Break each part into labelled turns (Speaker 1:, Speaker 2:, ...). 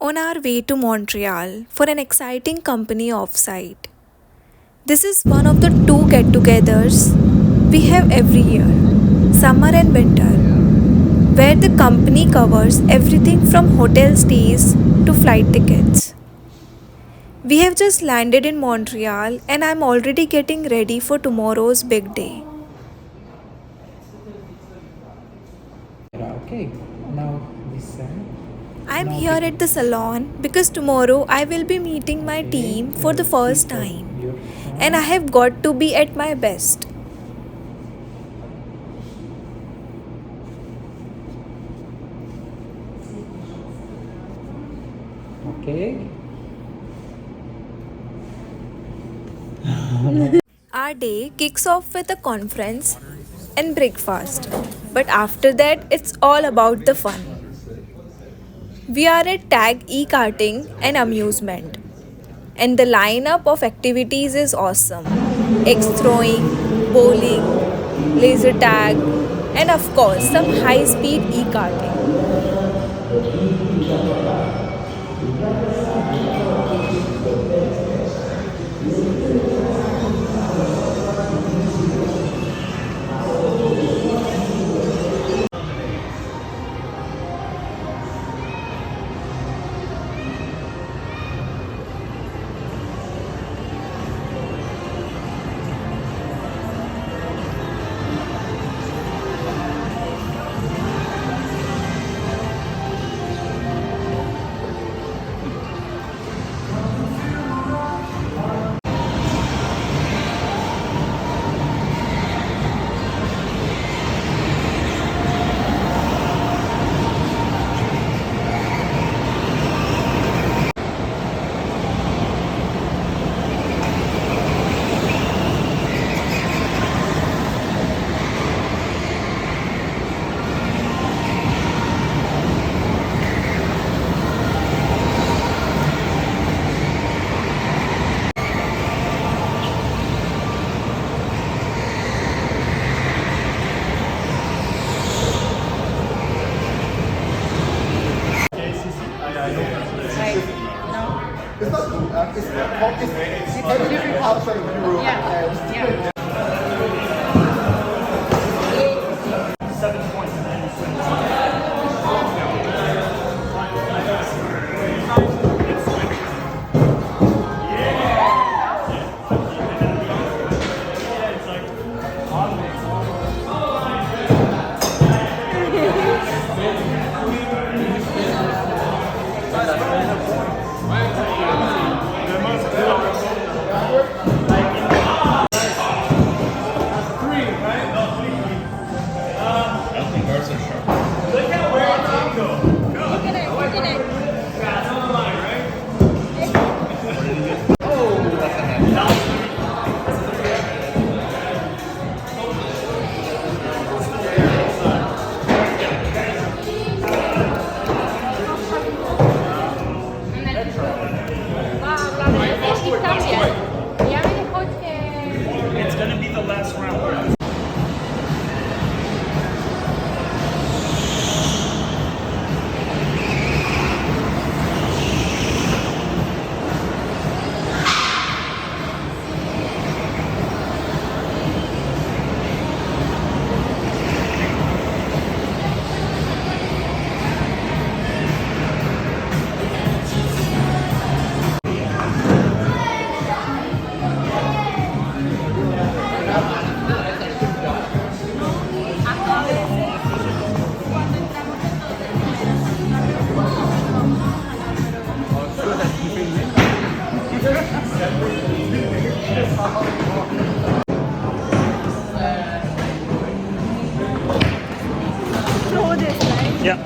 Speaker 1: on our way to Montreal for an exciting company offsite. This is one of the two get togethers we have every year, summer and winter, where the company covers everything from hotel stays to flight tickets. We have just landed in Montreal and I'm already getting ready for tomorrow's big day.
Speaker 2: Okay, now this side.
Speaker 1: I'm here at the salon because tomorrow I will be meeting my team for the first time and I have got to be at my best.
Speaker 2: Okay.
Speaker 1: Our day kicks off with a conference and breakfast, but after that, it's all about the fun. We are at TAG E-Karting and Amusement, and the lineup of activities is awesome. AxeThrowing, bowling, LaserTag, and of course, some high speed e-karting.
Speaker 3: It's not it's every outside of Europe. Yeah.
Speaker 4: It's gonna be the last round. Yeah.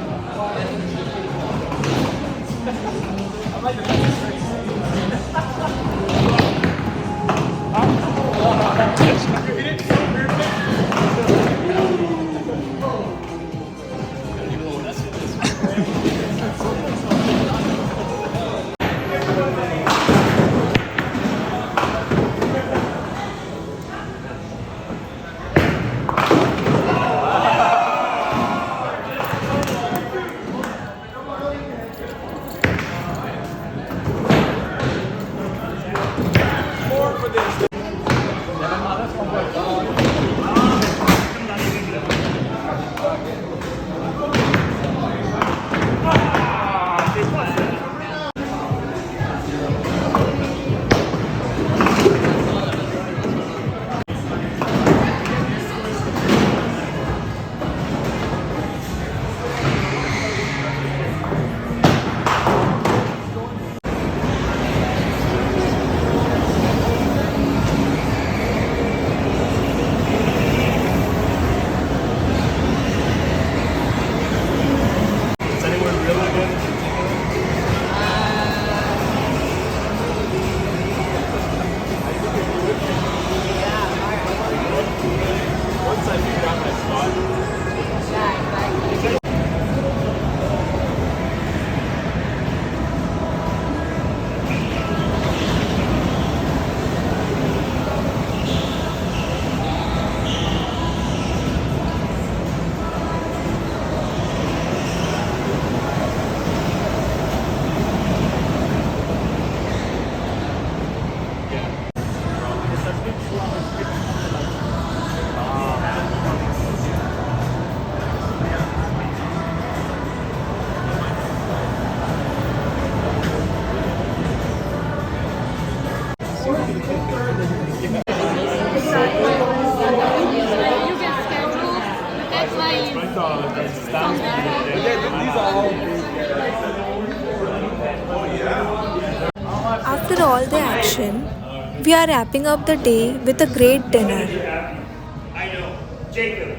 Speaker 1: action, we are wrapping up the day with a great dinner.
Speaker 4: I know. Jacob,